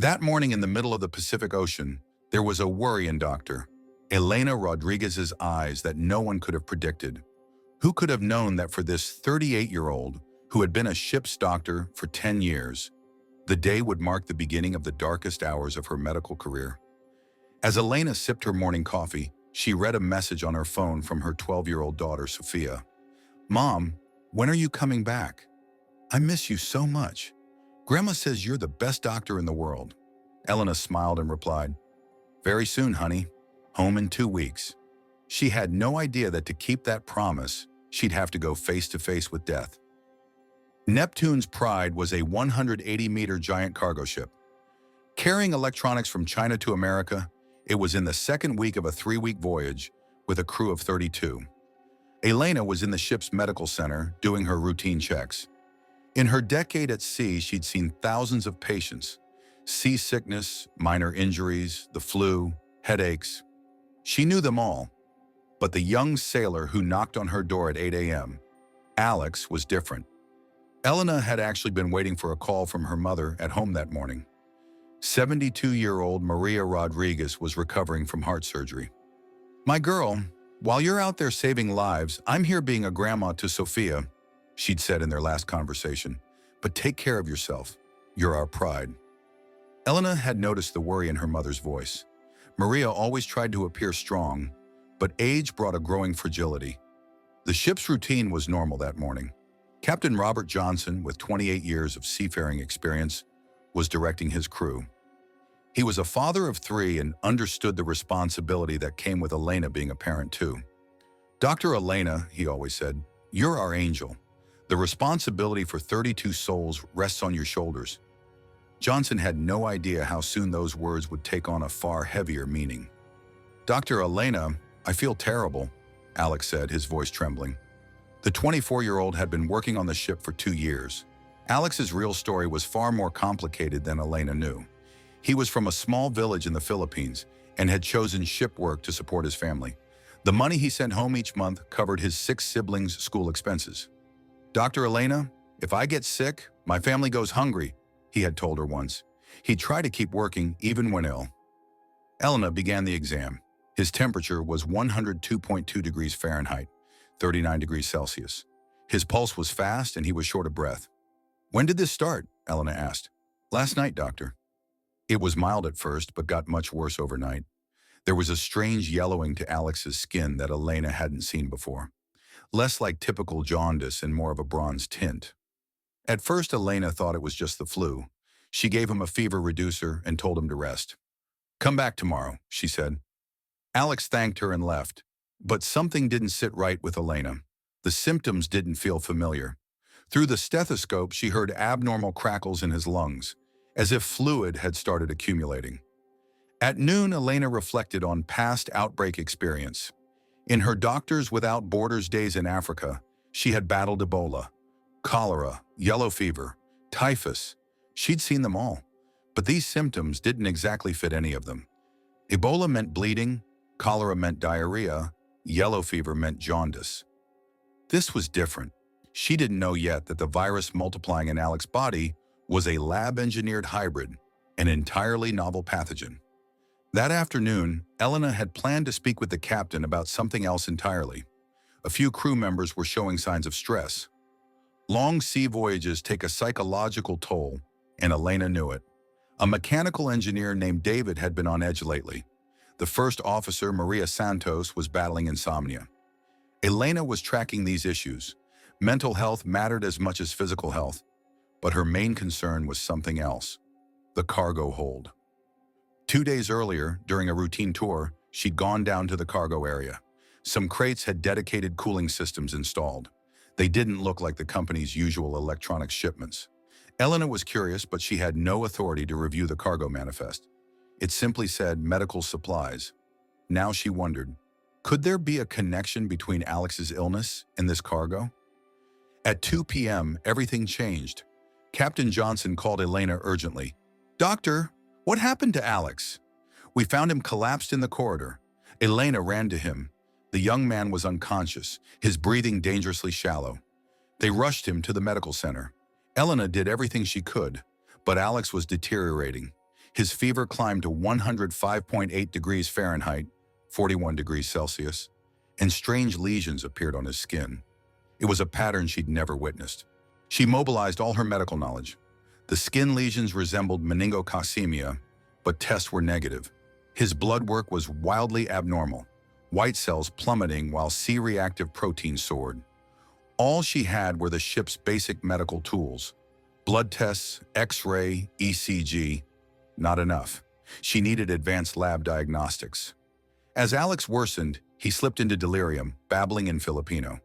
That morning in the middle of the Pacific Ocean, there was a worrying doctor. Elena Rodriguez's eyes that no one could have predicted. Who could have known that for this 38-year-old, who had been a ship's doctor for 10 years, the day would mark the beginning of the darkest hours of her medical career? As Elena sipped her morning coffee, she read a message on her phone from her 12-year-old daughter, Sophia. "Mom, when are you coming back? I miss you so much. Grandma says you're the best doctor in the world." Elena smiled and replied, "Very soon, honey. Home in 2 weeks." She had no idea that to keep that promise, she'd have to go face to face with death. Neptune's Pride was a 180-meter giant cargo ship. Carrying electronics from China to America, it was in the second week of a 3-week voyage with a crew of 32. Elena was in the ship's medical center doing her routine checks. In her decade at sea, she'd seen thousands of patients. Seasickness, minor injuries, the flu, headaches. She knew them all. But the young sailor who knocked on her door at 8 a.m., Alex, was different. Elena had actually been waiting for a call from her mother at home that morning. 72-year-old Maria Rodriguez was recovering from heart surgery. "My girl, while you're out there saving lives, I'm here being a grandma to Sophia," she'd said in their last conversation. "But take care of yourself. You're our pride." Elena had noticed the worry in her mother's voice. Maria always tried to appear strong, but age brought a growing fragility. The ship's routine was normal that morning. Captain Robert Johnson, with 28 years of seafaring experience, was directing his crew. He was a father of 3 and understood the responsibility that came with Elena being a parent too. "Dr. Elena," he always said, "you're our angel. The responsibility for 32 souls rests on your shoulders." Johnson had no idea how soon those words would take on a far heavier meaning. "Dr. Elena, I feel terrible," Alex said, his voice trembling. The 24-year-old had been working on the ship for 2 years. Alex's real story was far more complicated than Elena knew. He was from a small village in the Philippines and had chosen ship work to support his family. The money he sent home each month covered his 6 siblings' school expenses. "Dr. Elena, if I get sick, my family goes hungry," he had told her once. He'd try to keep working even when ill. Elena began the exam. His temperature was 102.2 degrees Fahrenheit, 39 degrees Celsius. His pulse was fast and he was short of breath. "When did this start?" Elena asked. "Last night, doctor." It was mild at first, but got much worse overnight. There was a strange yellowing to Alex's skin that Elena hadn't seen before. Less like typical jaundice and more of a bronze tint. At first, Elena thought it was just the flu. She gave him a fever reducer and told him to rest. "Come back tomorrow," she said. Alex thanked her and left. But something didn't sit right with Elena. The symptoms didn't feel familiar. Through the stethoscope, she heard abnormal crackles in his lungs, as if fluid had started accumulating. At noon, Elena reflected on past outbreak experience. In her Doctors Without Borders days in Africa, she had battled Ebola, cholera, yellow fever, typhus. She'd seen them all, but these symptoms didn't exactly fit any of them. Ebola meant bleeding, cholera meant diarrhea, yellow fever meant jaundice. This was different. She didn't know yet that the virus multiplying in Alex's body was a lab-engineered hybrid, an entirely novel pathogen. That afternoon, Elena had planned to speak with the captain about something else entirely. A few crew members were showing signs of stress. Long sea voyages take a psychological toll, and Elena knew it. A mechanical engineer named David had been on edge lately. The first officer, Maria Santos, was battling insomnia. Elena was tracking these issues. Mental health mattered as much as physical health, but her main concern was something else: the cargo hold. 2 days earlier, during a routine tour, she'd gone down to the cargo area. Some crates had dedicated cooling systems installed. They didn't look like the company's usual electronic shipments. Elena was curious, but she had no authority to review the cargo manifest. It simply said medical supplies. Now she wondered, could there be a connection between Alex's illness and this cargo? At 2 p.m., everything changed. Captain Johnson called Elena urgently. "Doctor, what happened to Alex?" "We found him collapsed in the corridor." Elena ran to him. The young man was unconscious, his breathing dangerously shallow. They rushed him to the medical center. Elena did everything she could, but Alex was deteriorating. His fever climbed to 105.8 degrees Fahrenheit, 41 degrees Celsius, and strange lesions appeared on his skin. It was a pattern she'd never witnessed. She mobilized all her medical knowledge. The skin lesions resembled meningococemia, but tests were negative. His blood work was wildly abnormal, white cells plummeting while C-reactive proteins soared. All she had were the ship's basic medical tools. Blood tests, X-ray, ECG. Not enough. She needed advanced lab diagnostics. As Alex worsened, he slipped into delirium, babbling in Filipino.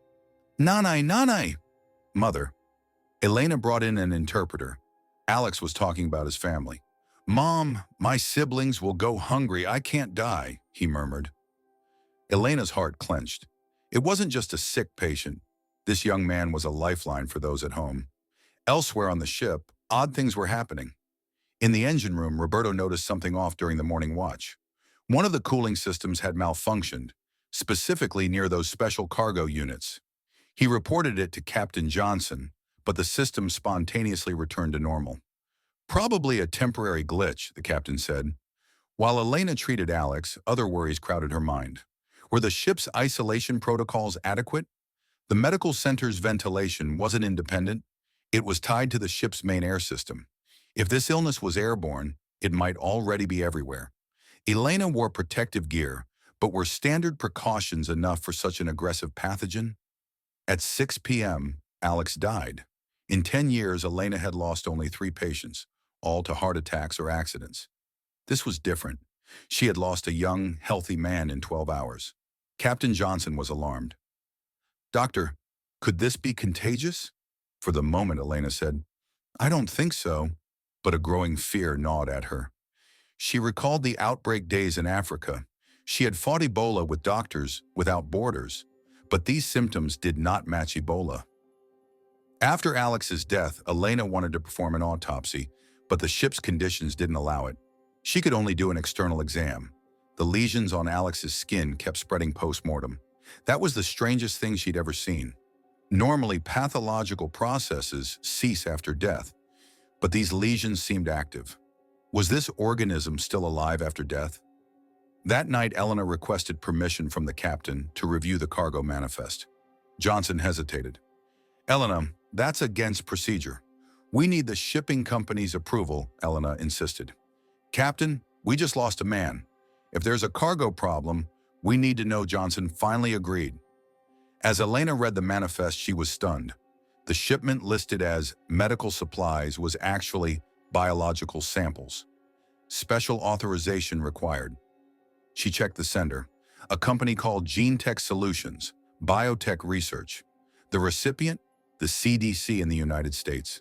Nanay, nanay! Mother. Elena brought in an interpreter. Alex was talking about his family. Mom, my siblings will go hungry. I can't die, he murmured. Elena's heart clenched. It wasn't just a sick patient. This young man was a lifeline for those at home. Elsewhere on the ship, odd things were happening. In the engine room, Roberto noticed something off during the morning watch. One of the cooling systems had malfunctioned, specifically near those special cargo units. He reported it to Captain Johnson, but the system spontaneously returned to normal. Probably a temporary glitch, the captain said. While Elena treated Alex, other worries crowded her mind. Were the ship's isolation protocols adequate? The medical center's ventilation wasn't independent. It was tied to the ship's main air system. If this illness was airborne, it might already be everywhere. Elena wore protective gear, but were standard precautions enough for such an aggressive pathogen? At 6 p.m., Alex died. In 10 years, Elena had lost only 3 patients, all to heart attacks or accidents. This was different. She had lost a young, healthy man in 12 hours. Captain Johnson was alarmed. Doctor, could this be contagious? For the moment, Elena said, I don't think so, but a growing fear gnawed at her. She recalled the outbreak days in Africa. She had fought Ebola with Doctors Without Borders, but these symptoms did not match Ebola. After Alex's death, Elena wanted to perform an autopsy, but the ship's conditions didn't allow it. She could only do an external exam. The lesions on Alex's skin kept spreading post-mortem. That was the strangest thing she'd ever seen. Normally, pathological processes cease after death, but these lesions seemed active. Was this organism still alive after death? That night, Elena requested permission from the captain to review the cargo manifest. Johnson hesitated. Elena, that's against procedure. We need the shipping company's approval, Elena insisted. Captain, we just lost a man. If there's a cargo problem, we need to know. Johnson finally agreed. As Elena read the manifest, she was stunned. The shipment listed as medical supplies was actually biological samples. Special authorization required. She checked the sender, a company called Gene Tech Solutions, Biotech Research. The recipient, the CDC in the United States.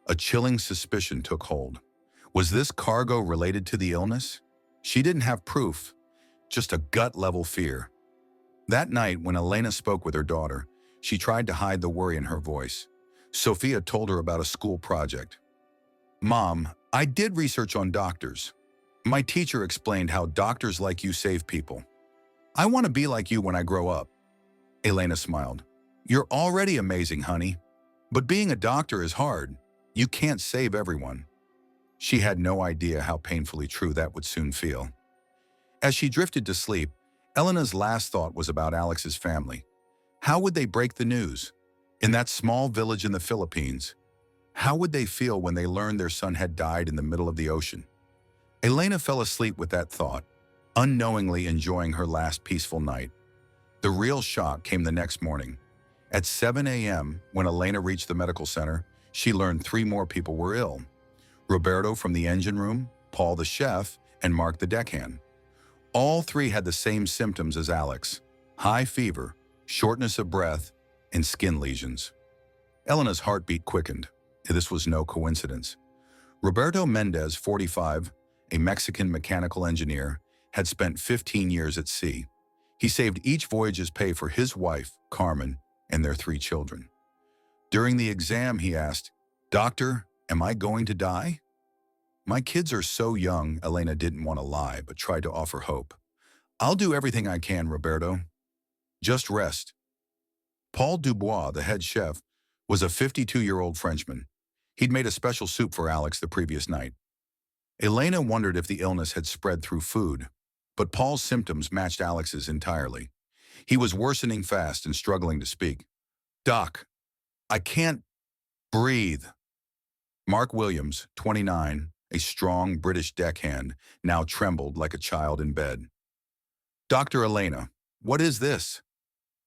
A chilling suspicion took hold. Was this cargo related to the illness? She didn't have proof, just a gut-level fear. That night, when Elena spoke with her daughter, she tried to hide the worry in her voice. Sophia told her about a school project. Mom, I did research on doctors. My teacher explained how doctors like you save people. I want to be like you when I grow up. Elena smiled. You're already amazing, honey. But being a doctor is hard. You can't save everyone. She had no idea how painfully true that would soon feel. As she drifted to sleep, Elena's last thought was about Alex's family. How would they break the news? In that small village in the Philippines, how would they feel when they learned their son had died in the middle of the ocean? Elena fell asleep with that thought, unknowingly enjoying her last peaceful night. The real shock came the next morning. At 7 a.m., when Elena reached the medical center, she learned 3 more people were ill. Roberto from the engine room, Paul the chef, and Mark the deckhand. All 3 had the same symptoms as Alex: high fever, shortness of breath, and skin lesions. Elena's heartbeat quickened. This was no coincidence. Roberto Mendez, 45, a Mexican mechanical engineer, had spent 15 years at sea. He saved each voyage's pay for his wife, Carmen, and their 3 children. During the exam, he asked, Doctor, am I going to die? My kids are so young, Elena didn't want to lie, but tried to offer hope. I'll do everything I can, Roberto. Just rest. Paul Dubois, the head chef, was a 52-year-old Frenchman. He'd made a special soup for Alex the previous night. Elena wondered if the illness had spread through food, but Paul's symptoms matched Alex's entirely. He was worsening fast and struggling to speak. "Doc, I can't breathe." Mark Williams, 29, a strong British deckhand, now trembled like a child in bed. "Dr. Elena, what is this?"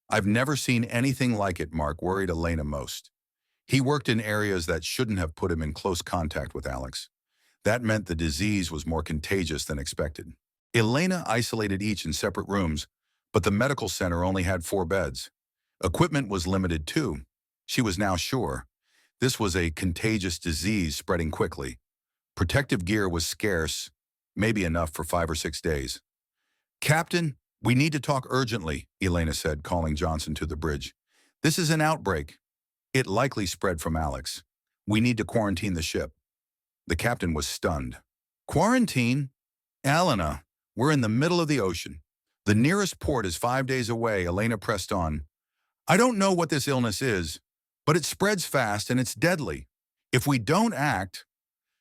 "I've never seen anything like it," Mark worried Elena most. He worked in areas that shouldn't have put him in close contact with Alex. That meant the disease was more contagious than expected. Elena isolated each in separate rooms, but the medical center only had 4 beds. Equipment was limited too. She was now sure. This was a contagious disease spreading quickly. Protective gear was scarce, maybe enough for 5 or 6 days. "Captain, we need to talk urgently," Elena said, calling Johnson to the bridge. "This is an outbreak. It likely spread from Alex. We need to quarantine the ship." The captain was stunned. "Quarantine? Elena, we're in the middle of the ocean. The nearest port is 5 days away." Elena pressed on. "I don't know what this illness is, but it spreads fast and it's deadly. If we don't act..."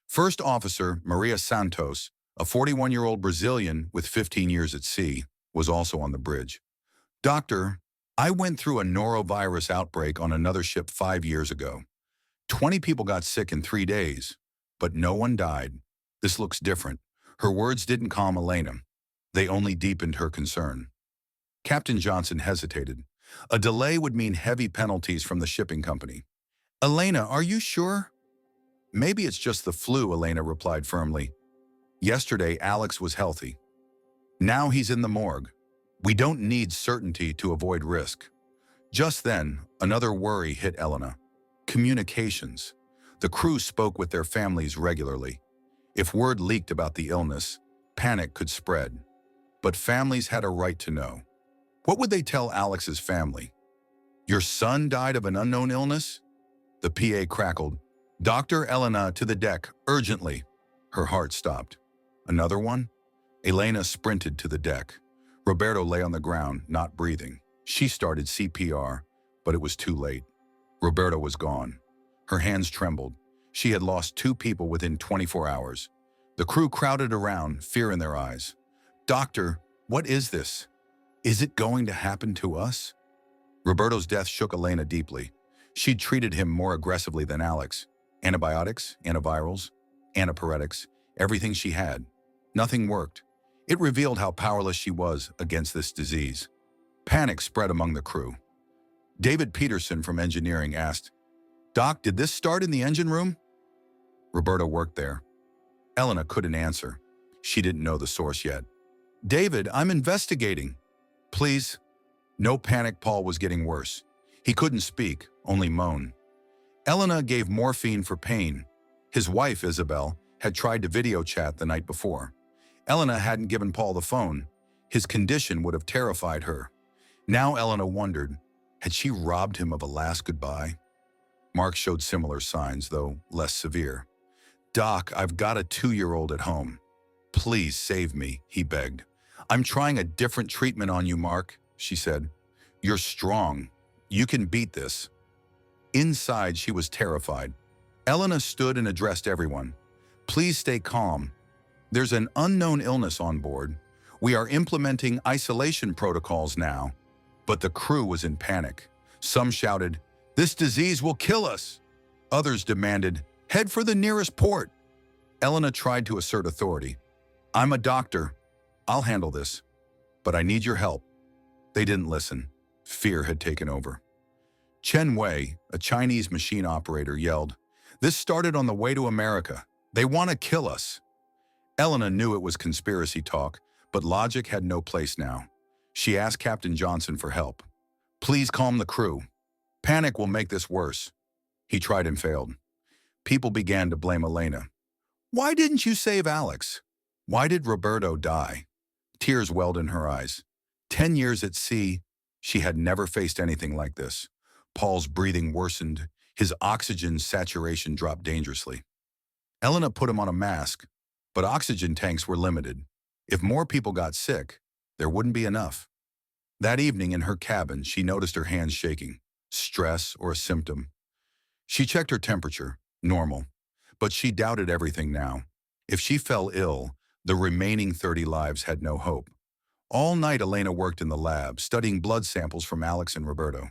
First Officer Maria Santos, a 41-year-old Brazilian with 15 years at sea, was also on the bridge. "Doctor, I went through a norovirus outbreak on another ship 5 years ago. 20 people got sick in 3 days, but no one died. This looks different." Her words didn't calm Elena. They only deepened her concern. Captain Johnson hesitated. A delay would mean heavy penalties from the shipping company. "Elena, are you sure?" "Maybe it's just the flu," Elena replied firmly. "Yesterday, Alex was healthy. Now he's in the morgue. We don't need certainty to avoid risk." Just then, another worry hit Elena. Communications. The crew spoke with their families regularly. If word leaked about the illness, panic could spread. But families had a right to know. What would they tell Alex's family? "Your son died of an unknown illness?" The PA crackled. "Dr. Elena to the deck, urgently." Her heart stopped. "Another one?" Elena sprinted to the deck. Roberto lay on the ground, not breathing. She started CPR, but it was too late. Roberto was gone. Her hands trembled. She had lost 2 people within 24 hours. The crew crowded around, fear in their eyes. "Doctor, what is this? Is it going to happen to us?" Roberto's death shook Elena deeply. She'd treated him more aggressively than Alex. Antibiotics, antivirals, antipyretics, everything she had. Nothing worked. It revealed how powerless she was against this disease. Panic spread among the crew. David Peterson from engineering asked, "Doc, did this start in the engine room?" Roberto worked there. Elena couldn't answer. She didn't know the source yet. "David, I'm investigating." "Please." No panic. Paul was getting worse. He couldn't speak, only moan. Elena gave morphine for pain. His wife, Isabel, had tried to video chat the night before. Elena hadn't given Paul the phone. His condition would have terrified her. Now Elena wondered, had she robbed him of a last goodbye? Mark showed similar signs, though less severe. "Doc, I've got a 2-year-old at home. Please save me," he begged. "I'm trying a different treatment on you, Mark," she said. "You're strong. You can beat this." Inside, she was terrified. Elena stood and addressed everyone. "Please stay calm. There's an unknown illness on board. We are implementing isolation protocols now." But the crew was in panic. Some shouted, "This disease will kill us." Others demanded, "Head for the nearest port." Elena tried to assert authority. "I'm a doctor. I'll handle this. But I need your help." They didn't listen. Fear had taken over. Chen Wei, a Chinese machine operator, yelled, "This started on the way to America. They want to kill us." Elena knew it was conspiracy talk, but logic had no place now. She asked Captain Johnson for help. "Please calm the crew. Panic will make this worse." He tried and failed. People began to blame Elena. "Why didn't you save Alex? Why did Roberto die?" Tears welled in her eyes. 10 years at sea, she had never faced anything like this. Paul's breathing worsened. His oxygen saturation dropped dangerously. Elena put him on a mask, but oxygen tanks were limited. If more people got sick, there wouldn't be enough. That evening in her cabin, she noticed her hands shaking. Stress or a symptom. She checked her temperature, normal, but she doubted everything now. If she fell ill, the remaining 30 lives had no hope. All night, Elena worked in the lab, studying blood samples from Alex and Roberto.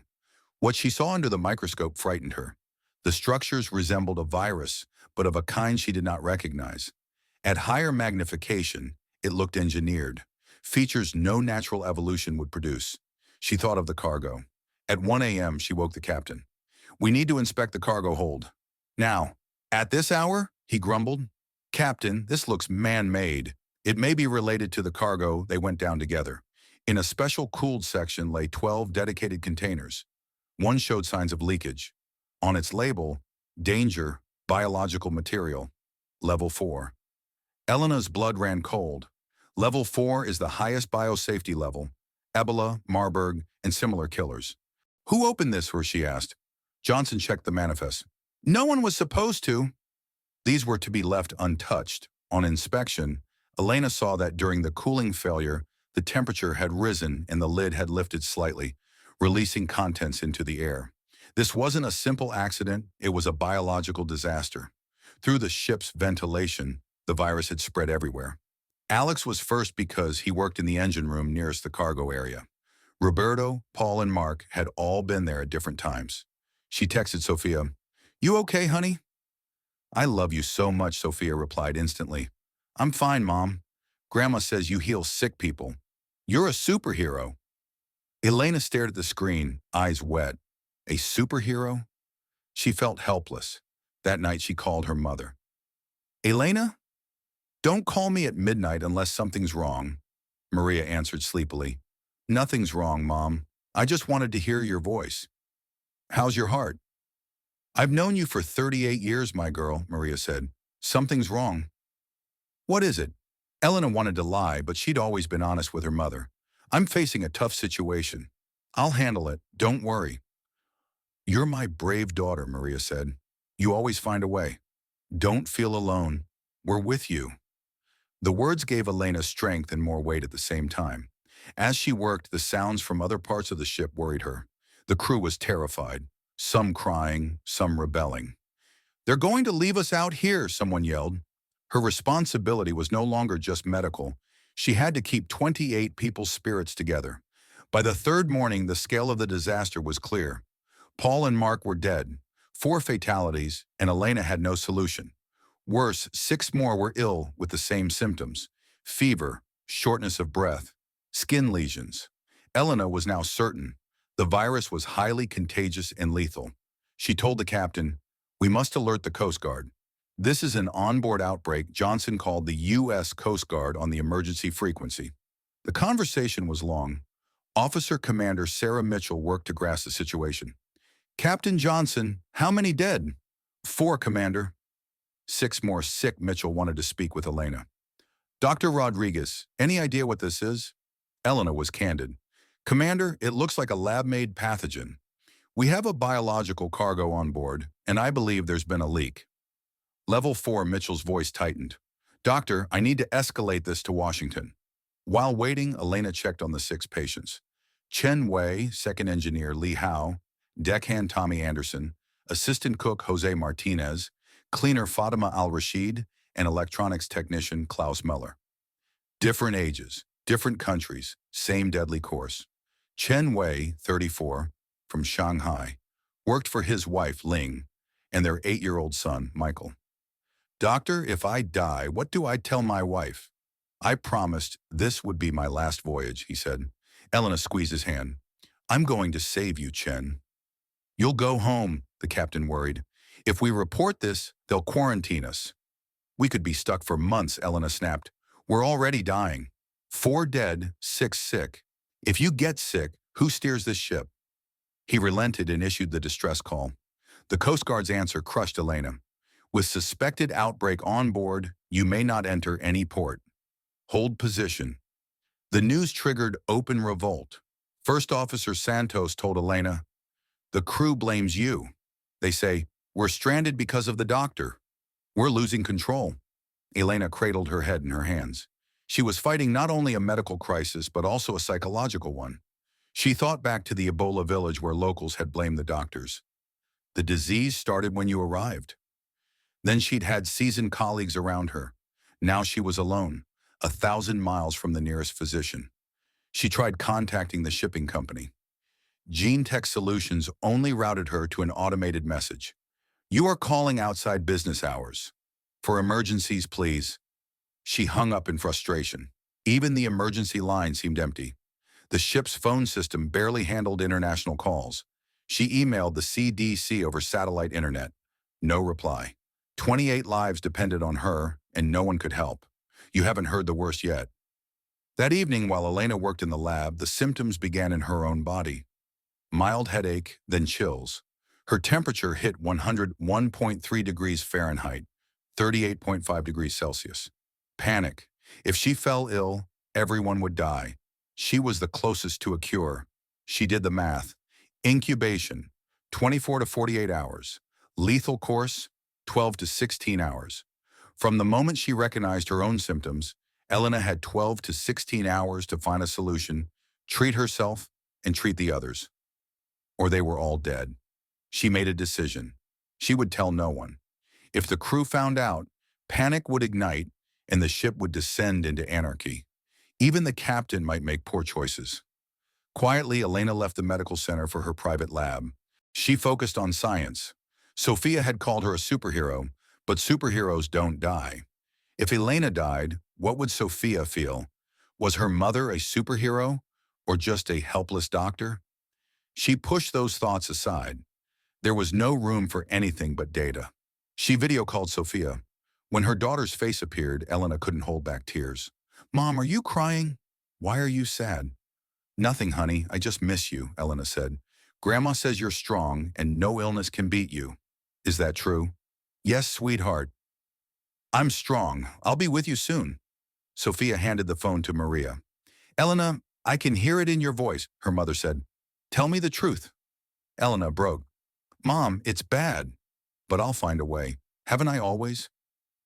What she saw under the microscope frightened her. The structures resembled a virus, but of a kind she did not recognize. At higher magnification, it looked engineered, features no natural evolution would produce. She thought of the cargo. At 1 a.m., she woke the captain. "We need to inspect the cargo hold." "Now, at this hour?" he grumbled. "Captain, this looks man-made. It may be related to the cargo they went down together." In a special cooled section lay 12 dedicated containers. One showed signs of leakage. On its label, "Danger, biological material, level 4. Elena's blood ran cold. Level 4 is the highest biosafety level. Ebola, Marburg, and similar killers. "Who opened this?" she asked. Johnson checked the manifest. "No one was supposed to." These were to be left untouched. On inspection, Elena saw that during the cooling failure, the temperature had risen and the lid had lifted slightly, releasing contents into the air. This wasn't a simple accident, it was a biological disaster. Through the ship's ventilation, the virus had spread everywhere. Alex was first because he worked in the engine room nearest the cargo area. Roberto, Paul, and Mark had all been there at different times. She texted Sophia, "You okay, honey?" "I love you so much," Sophia replied instantly. "I'm fine, Mom. Grandma says you heal sick people. You're a superhero." Elena stared at the screen, eyes wet. A superhero? She felt helpless. That night she called her mother. "Elena? Don't call me at midnight unless something's wrong," Maria answered sleepily. "Nothing's wrong, Mom. I just wanted to hear your voice." "How's your heart?" "I've known you for 38 years, my girl," Maria said. "Something's wrong." "What is it?" Elena wanted to lie, but she'd always been honest with her mother. "I'm facing a tough situation. I'll handle it. Don't worry." "You're my brave daughter," Maria said. "You always find a way. Don't feel alone. We're with you." The words gave Elena strength and more weight at the same time. As she worked, the sounds from other parts of the ship worried her. The crew was terrified, some crying, some rebelling. "They're going to leave us out here," someone yelled. Her responsibility was no longer just medical. She had to keep 28 people's spirits together. By the third morning, the scale of the disaster was clear. Paul and Mark were dead, 4 fatalities, and Elena had no solution. Worse, 6 more were ill with the same symptoms: fever, shortness of breath, skin lesions. Elena was now certain the virus was highly contagious and lethal. She told the captain, "We must alert the Coast Guard. This is an onboard outbreak." Johnson called the U.S. Coast Guard on the emergency frequency. The conversation was long. Officer Commander Sarah Mitchell worked to grasp the situation. "Captain Johnson, how many dead?" "4, Commander." 6 more sick." Mitchell wanted to speak with Elena. "Dr. Rodriguez, any idea what this is?" Elena was candid. "Commander, it looks like a lab-made pathogen. We have a biological cargo on board, and I believe there's been a leak." Level 4, Mitchell's voice tightened. "Doctor, I need to escalate this to Washington." While waiting, Elena checked on the 6 patients. Chen Wei, second engineer Li Hao, deckhand Tommy Anderson, assistant cook Jose Martinez, cleaner Fatima Al-Rashid, and electronics technician Klaus Muller. Different ages, different countries, same deadly course. Chen Wei, 34, from Shanghai, worked for his wife Ling and their 8-year-old son Michael. "Doctor, if I die, what do I tell my wife?" "I promised this would be my last voyage," he said. Elena squeezed his hand. "I'm going to save you, Chen." "You'll go home," the captain worried. "If we report this, they'll quarantine us." "We could be stuck for months," Elena snapped. "We're already dying. 4 dead, 6 sick. If you get sick, who steers this ship?" He relented and issued the distress call. The Coast Guard's answer crushed Elena. "With suspected outbreak on board, you may not enter any port. Hold position." The news triggered open revolt. First Officer Santos told Elena, "The crew blames you. They say, we're stranded because of the doctor. We're losing control." Elena cradled her head in her hands. She was fighting not only a medical crisis, but also a psychological one. She thought back to the Ebola village where locals had blamed the doctors. The disease started when you arrived. Then she'd had seasoned colleagues around her. Now she was alone, 1,000 miles from the nearest physician. She tried contacting the shipping company. Gene Tech Solutions only routed her to an automated message. You are calling outside business hours. For emergencies, please. She hung up in frustration. Even the emergency line seemed empty. The ship's phone system barely handled international calls. She emailed the CDC over satellite internet. No reply. 28 lives depended on her, and no one could help. You haven't heard the worst yet. That evening, while Elena worked in the lab, the symptoms began in her own body. Mild headache, then chills. Her temperature hit 101.3 degrees Fahrenheit, 38.5 degrees Celsius. Panic. If she fell ill, everyone would die. She was the closest to a cure. She did the math. Incubation, 24 to 48 hours. Lethal course, 12 to 16 hours. From the moment she recognized her own symptoms, Elena had 12 to 16 hours to find a solution, treat herself, and treat the others. Or they were all dead. She made a decision. She would tell no one. If the crew found out, panic would ignite and the ship would descend into anarchy. Even the captain might make poor choices. Quietly, Elena left the medical center for her private lab. She focused on science. Sophia had called her a superhero, but superheroes don't die. If Elena died, what would Sophia feel? Was her mother a superhero or just a helpless doctor? She pushed those thoughts aside. There was no room for anything but data. She video called Sophia. When her daughter's face appeared, Elena couldn't hold back tears. Mom, are you crying? Why are you sad? Nothing, honey. I just miss you, Elena said. Grandma says you're strong and no illness can beat you. Is that true? Yes, sweetheart. I'm strong. I'll be with you soon. Sophia handed the phone to Maria. Elena, I can hear it in your voice, her mother said. Tell me the truth. Elena broke. Mom, it's bad. But I'll find a way. Haven't I always?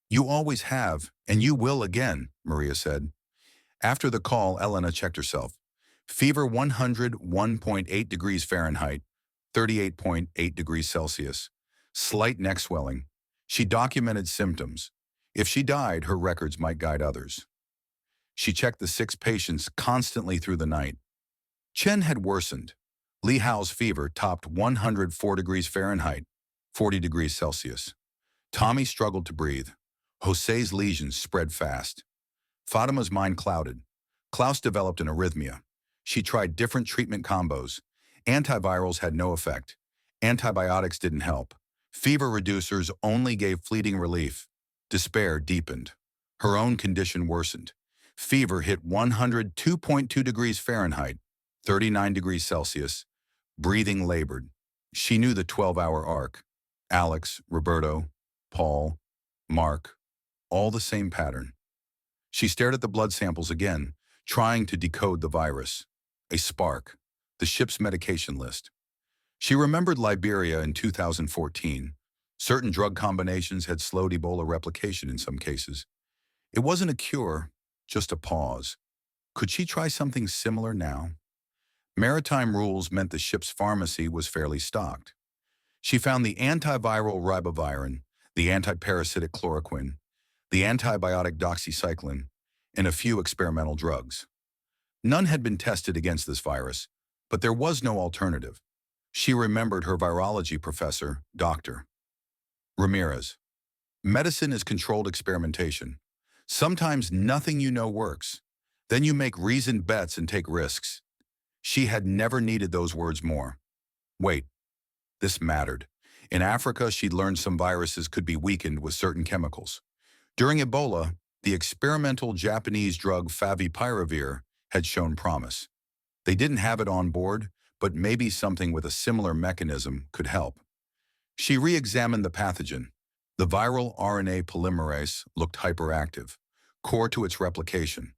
You always have, and you will again, Maria said. After the call, Elena checked herself. Fever 101.8 degrees Fahrenheit, 38.8 degrees Celsius. Slight neck swelling. She documented symptoms. If she died, her records might guide others. She checked the 6 patients constantly through the night. Chen had worsened. Li Hao's fever topped 104 degrees Fahrenheit, 40 degrees Celsius. Tommy struggled to breathe. Jose's lesions spread fast. Fatima's mind clouded. Klaus developed an arrhythmia. She tried different treatment combos. Antivirals had no effect. Antibiotics didn't help. Fever reducers only gave fleeting relief. Despair deepened. Her own condition worsened. Fever hit 102.2 degrees Fahrenheit, 39 degrees Celsius. Breathing labored. She knew the 12-hour arc. Alex, Roberto, Paul, Mark, all the same pattern. She stared at the blood samples again, trying to decode the virus. A spark. The ship's medication list. She remembered Liberia in 2014. Certain drug combinations had slowed Ebola replication in some cases. It wasn't a cure, just a pause. Could she try something similar now? Maritime rules meant the ship's pharmacy was fairly stocked. She found the antiviral ribavirin, the antiparasitic chloroquine, the antibiotic doxycycline, and a few experimental drugs. None had been tested against this virus, but there was no alternative. She remembered her virology professor, Dr. Ramirez. Medicine is controlled experimentation. Sometimes nothing you know works. Then you make reasoned bets and take risks. She had never needed those words more. Wait, this mattered. In Africa, she'd learned some viruses could be weakened with certain chemicals. During Ebola, the experimental Japanese drug favipiravir had shown promise. They didn't have it on board, but maybe something with a similar mechanism could help. She re-examined the pathogen. The viral RNA polymerase looked hyperactive, core to its replication.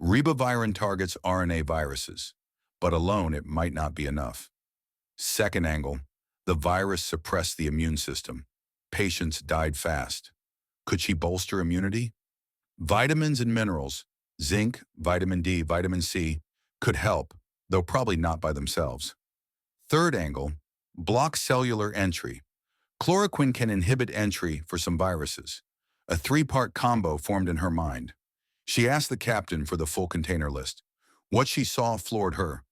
Ribavirin targets RNA viruses, but alone it might not be enough. Second angle, the virus suppressed the immune system. Patients died fast. Could she bolster immunity? Vitamins and minerals, zinc, vitamin D, vitamin C, could help, though probably not by themselves. Third angle, block cellular entry. Chloroquine can inhibit entry for some viruses. A three-part combo formed in her mind. She asked the captain for the full container list. What she saw floored her.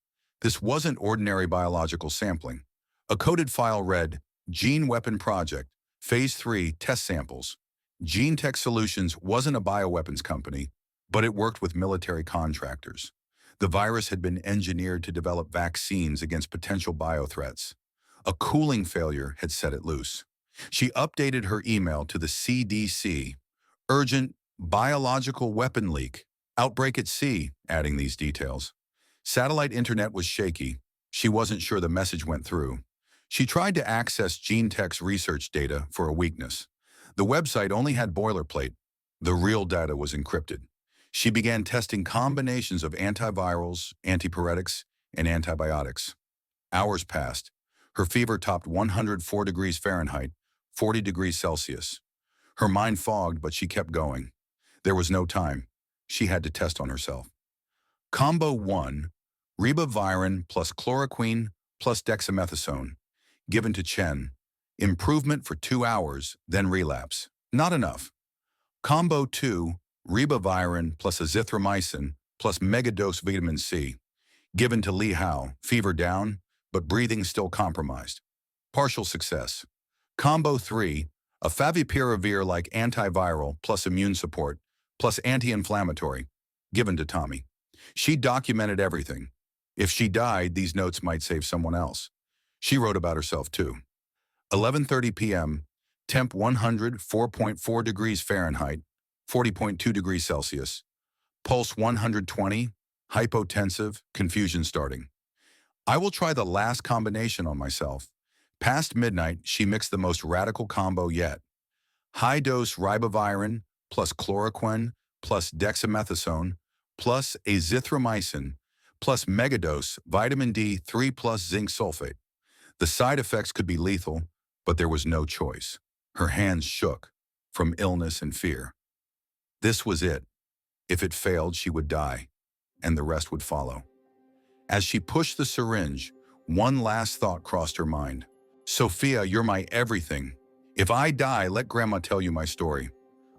This wasn't ordinary biological sampling. A coded file read, Gene Weapon Project, Phase 3 Test Samples. Gene Tech Solutions wasn't a bioweapons company, but it worked with military contractors. The virus had been engineered to develop vaccines against potential biothreats. A cooling failure had set it loose. She updated her email to the CDC. Urgent biological weapon leak. Outbreak at sea, adding these details. Satellite internet was shaky. She wasn't sure the message went through. She tried to access GeneTech's research data for a weakness. The website only had boilerplate. The real data was encrypted. She began testing combinations of antivirals, antipyretics, and antibiotics. Hours passed. Her fever topped 104 degrees Fahrenheit, 40 degrees Celsius. Her mind fogged, but she kept going. There was no time. She had to test on herself. Combo 1, ribavirin plus chloroquine plus dexamethasone, given to Chen. Improvement for 2 hours, then relapse. Not enough. Combo 2, ribavirin plus azithromycin plus megadose vitamin C, given to Li Hao. Fever down, but breathing still compromised. Partial success. Combo 3, a favipiravir-like antiviral plus immune support plus anti-inflammatory, given to Tommy. She documented everything. If she died, these notes might save someone else. She wrote about herself too. 11:30 p.m., temp 104.4 degrees Fahrenheit, 40.2 degrees Celsius. Pulse 120, hypotensive, confusion starting. I will try the last combination on myself. Past midnight, she mixed the most radical combo yet. High-dose ribavirin plus chloroquine plus dexamethasone plus azithromycin plus megadose vitamin D3 plus zinc sulfate. The side effects could be lethal, but there was no choice. Her hands shook from illness and fear. This was it. If it failed, she would die, and the rest would follow. As she pushed the syringe, one last thought crossed her mind. Sophia, you're my everything. If I die, let Grandma tell you my story.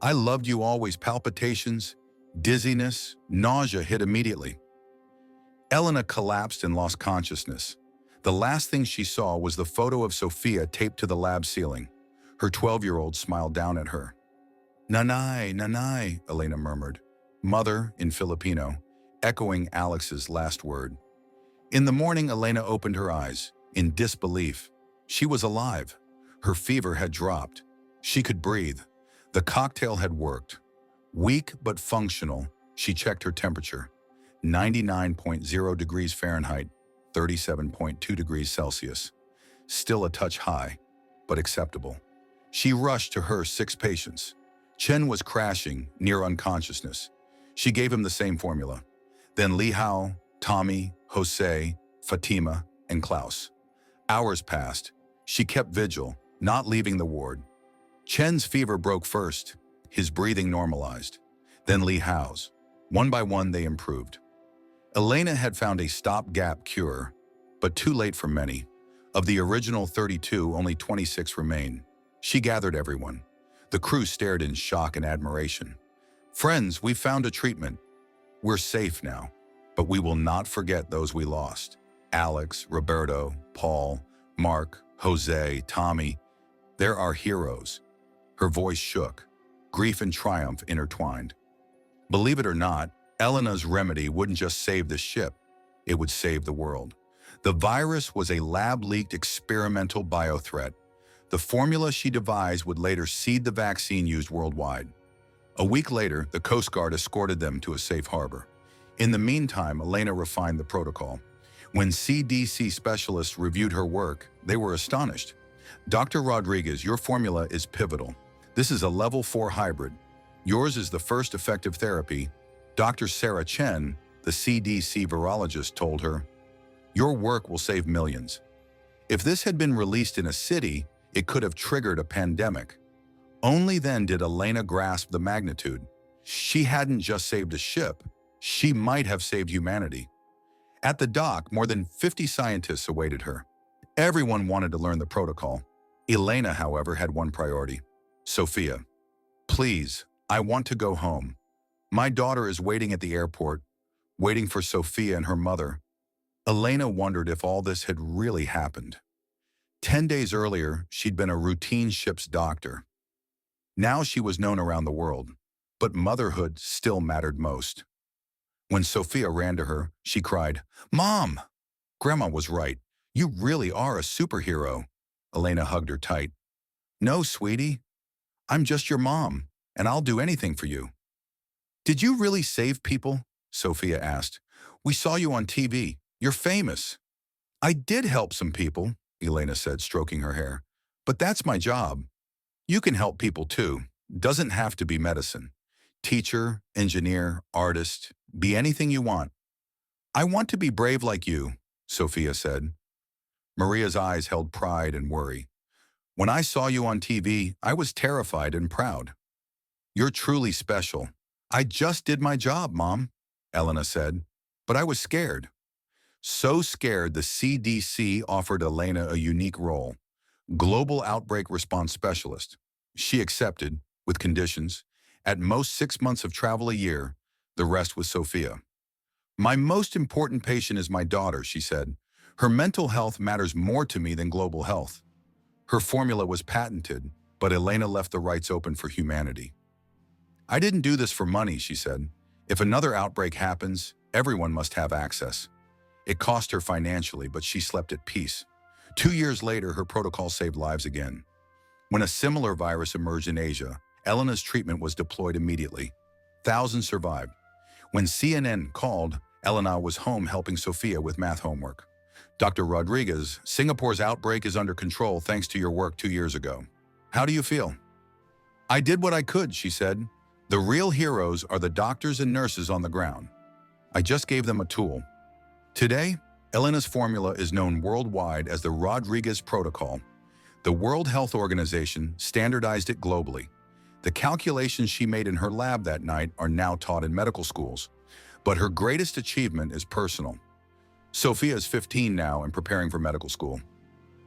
I loved you always. Palpitations, dizziness, nausea hit immediately. Elena collapsed and lost consciousness. The last thing she saw was the photo of Sophia taped to the lab ceiling. Her 12-year-old smiled down at her. Nanay, nanay, Elena murmured. Mother in Filipino, echoing Alex's last word. In the morning, Elena opened her eyes, in disbelief. She was alive. Her fever had dropped. She could breathe. The cocktail had worked. Weak but functional, she checked her temperature. 99.0 degrees Fahrenheit, 37.2 degrees Celsius. Still a touch high, but acceptable. She rushed to her 6 patients. Chen was crashing, near unconsciousness. She gave him the same formula. Then Li Hao, Tommy, Jose, Fatima, and Klaus. Hours passed. She kept vigil, not leaving the ward. Chen's fever broke first. His breathing normalized. Then Li Hao's. One by one, they improved. Elena had found a stopgap cure, but too late for many. Of the original 32, only 26 remain. She gathered everyone. The crew stared in shock and admiration. Friends, we found a treatment. We're safe now, but we will not forget those we lost. Alex, Roberto, Paul, Mark, Jose, Tommy. They're our heroes. Her voice shook. Grief and triumph intertwined. Believe it or not, Elena's remedy wouldn't just save the ship, it would save the world. The virus was a lab-leaked experimental biothreat. The formula she devised would later seed the vaccine used worldwide. A week later, the Coast Guard escorted them to a safe harbor. In the meantime, Elena refined the protocol. When CDC specialists reviewed her work, they were astonished. Dr. Rodriguez, your formula is pivotal. This is a level 4 hybrid. Yours is the first effective therapy. Dr. Sarah Chen, the CDC virologist, told her, your work will save millions. If this had been released in a city, it could have triggered a pandemic. Only then did Elena grasp the magnitude. She hadn't just saved a ship, she might have saved humanity. At the dock, more than 50 scientists awaited her. Everyone wanted to learn the protocol. Elena, however, had one priority: Sophia. Please, I want to go home. My daughter is waiting at the airport, waiting for Sophia and her mother. Elena wondered if all this had really happened. 10 days earlier, she'd been a routine ship's doctor. Now she was known around the world, but motherhood still mattered most. When Sophia ran to her, she cried, "Mom!" Grandma was right. You really are a superhero. Elena hugged her tight. No, sweetie. I'm just your mom, and I'll do anything for you. Did you really save people? Sophia asked. We saw you on TV. You're famous. I did help some people, Elena said, stroking her hair. But that's my job. You can help people too. Doesn't have to be medicine. Teacher, engineer, artist, be anything you want. I want to be brave like you, Sophia said. Maria's eyes held pride and worry. When I saw you on TV, I was terrified and proud. You're truly special. I just did my job, Mom, Elena said, but I was scared. So scared the CDC offered Elena a unique role, Global Outbreak Response Specialist. She accepted, with conditions, at most 6 months of travel a year, the rest was Sophia. My most important patient is my daughter, she said. Her mental health matters more to me than global health. Her formula was patented, but Elena left the rights open for humanity. I didn't do this for money, she said. If another outbreak happens, everyone must have access. It cost her financially, but she slept at peace. 2 years later, her protocol saved lives again. When a similar virus emerged in Asia, Elena's treatment was deployed immediately. Thousands survived. When CNN called, Elena was home helping Sophia with math homework. Dr. Rodriguez, Singapore's outbreak is under control thanks to your work 2 years ago. How do you feel? I did what I could, she said. The real heroes are the doctors and nurses on the ground. I just gave them a tool. Today, Elena's formula is known worldwide as the Rodriguez Protocol. The World Health Organization standardized it globally. The calculations she made in her lab that night are now taught in medical schools. But her greatest achievement is personal. Sophia is 15 now and preparing for medical school.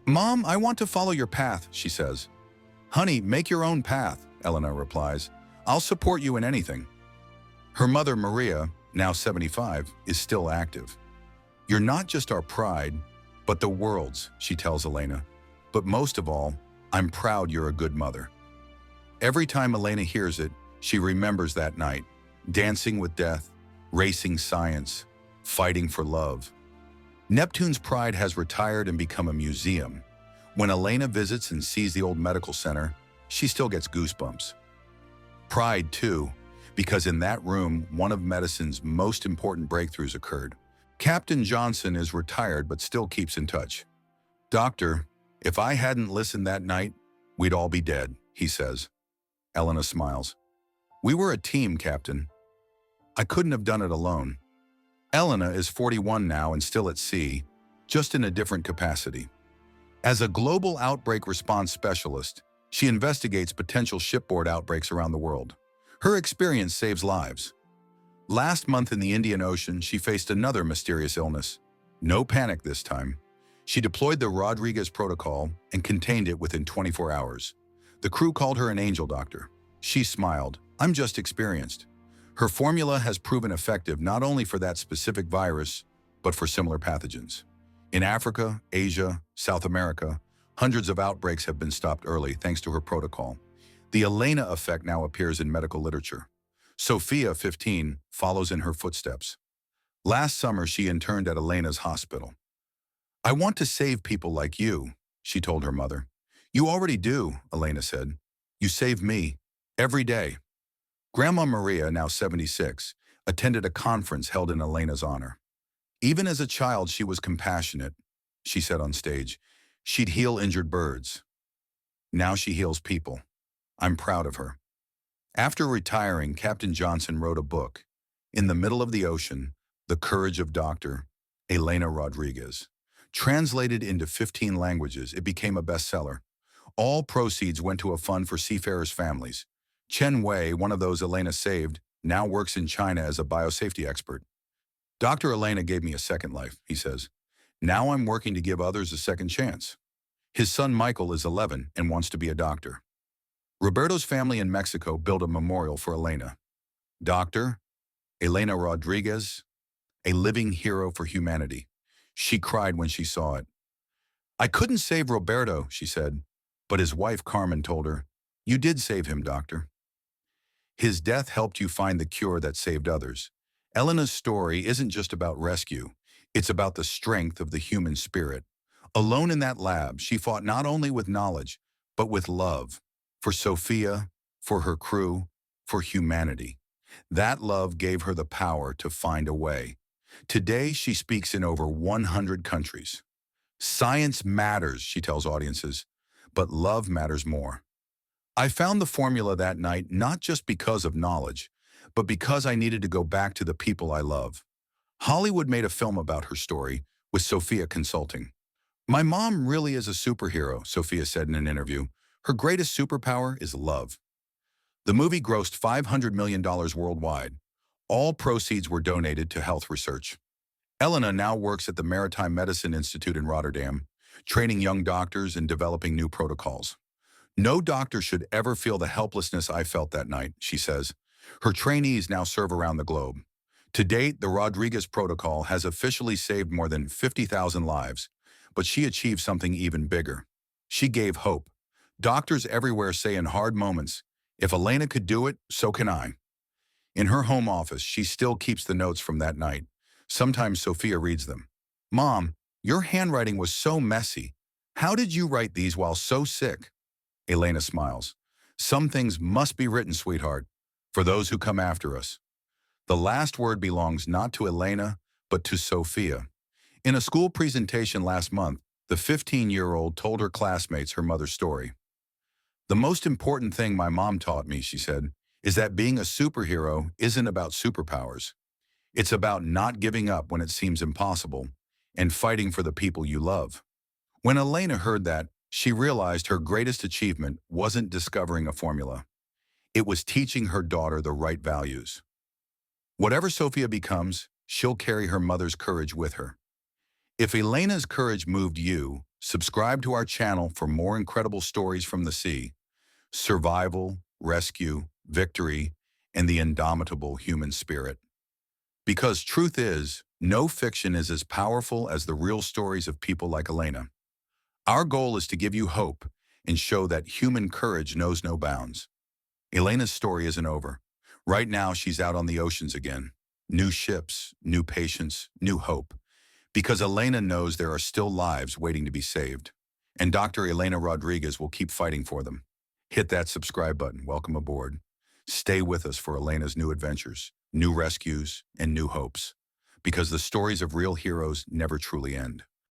Mom, I want to follow your path, she says. Honey, make your own path, Elena replies. I'll support you in anything. Her mother, Maria, now 75, is still active. You're not just our pride, but the world's, she tells Elena. But most of all, I'm proud you're a good mother. Every time Elena hears it, she remembers that night, dancing with death, racing science, fighting for love. Neptune's pride has retired and become a museum. When Elena visits and sees the old medical center, she still gets goosebumps. Pride, too, because in that room, one of medicine's most important breakthroughs occurred. Captain Johnson is retired but still keeps in touch. Doctor, if I hadn't listened that night, we'd all be dead, he says. Elena smiles. We were a team, Captain. I couldn't have done it alone. Elena is 41 now and still at sea, just in a different capacity. As a global outbreak response specialist, she investigates potential shipboard outbreaks around the world. Her experience saves lives. Last month in the Indian Ocean, she faced another mysterious illness. No panic this time. She deployed the Rodriguez protocol and contained it within 24 hours. The crew called her an angel doctor. She smiled. I'm just experienced. Her formula has proven effective not only for that specific virus, but for similar pathogens. In Africa, Asia, South America, hundreds of outbreaks have been stopped early thanks to her protocol. The Elena effect now appears in medical literature. Sophia, 15, follows in her footsteps. Last summer, she interned at Elena's hospital. I want to save people like you, she told her mother. You already do, Elena said. You save me, every day. Grandma Maria, now 76, attended a conference held in Elena's honor. Even as a child, she was compassionate, she said on stage. She'd heal injured birds. Now she heals people. I'm proud of her. After retiring, Captain Johnson wrote a book, In the Middle of the Ocean, The Courage of Dr. Elena Rodriguez. Translated into 15 languages, it became a bestseller. All proceeds went to a fund for seafarers' families. Chen Wei, one of those Elena saved, now works in China as a biosafety expert. Dr. Elena gave me a second life, he says. Now I'm working to give others a second chance. His son Michael is 11 and wants to be a doctor. Roberto's family in Mexico built a memorial for Elena. Dr. Elena Rodriguez, a living hero for humanity. She cried when she saw it. I couldn't save Roberto, she said, but his wife Carmen told her, you did save him, doctor. His death helped you find the cure that saved others. Elena's story isn't just about rescue. It's about the strength of the human spirit. Alone in that lab, she fought not only with knowledge, but with love. For Sophia, for her crew, for humanity. That love gave her the power to find a way. Today, she speaks in over 100 countries. Science matters, she tells audiences, but love matters more. I found the formula that night not just because of knowledge, but because I needed to go back to the people I love. Hollywood made a film about her story, with Sophia consulting. My mom really is a superhero, Sophia said in an interview. Her greatest superpower is love. The movie grossed $500 million worldwide. All proceeds were donated to health research. Elena now works at the Maritime Medicine Institute in Rotterdam, training young doctors and developing new protocols. No doctor should ever feel the helplessness I felt that night, she says. Her trainees now serve around the globe. To date, the Rodriguez protocol has officially saved more than 50,000 lives, but she achieved something even bigger. She gave hope. Doctors everywhere say in hard moments, if Elena could do it, so can I. In her home office, she still keeps the notes from that night. Sometimes Sophia reads them. Mom, your handwriting was so messy. How did you write these while so sick? Elena smiles. Some things must be written, sweetheart, for those who come after us. The last word belongs not to Elena, but to Sophia. In a school presentation last month, the 15-year-old told her classmates her mother's story. The most important thing my mom taught me, she said, is that being a superhero isn't about superpowers. It's about not giving up when it seems impossible and fighting for the people you love. When Elena heard that, she realized her greatest achievement wasn't discovering a formula. It was teaching her daughter the right values. Whatever Sophia becomes, she'll carry her mother's courage with her. If Elena's courage moved you, subscribe to our channel for more incredible stories from the sea. Survival, rescue, victory, and the indomitable human spirit. Because truth is, no fiction is as powerful as the real stories of people like Elena. Our goal is to give you hope and show that human courage knows no bounds. Elena's story isn't over. Right now, she's out on the oceans again. New ships, new patience, new hope. Because Elena knows there are still lives waiting to be saved. And Dr. Elena Rodriguez will keep fighting for them. Hit that subscribe button. Welcome aboard. Stay with us for Elena's new adventures, new rescues, and new hopes. Because the stories of real heroes never truly end.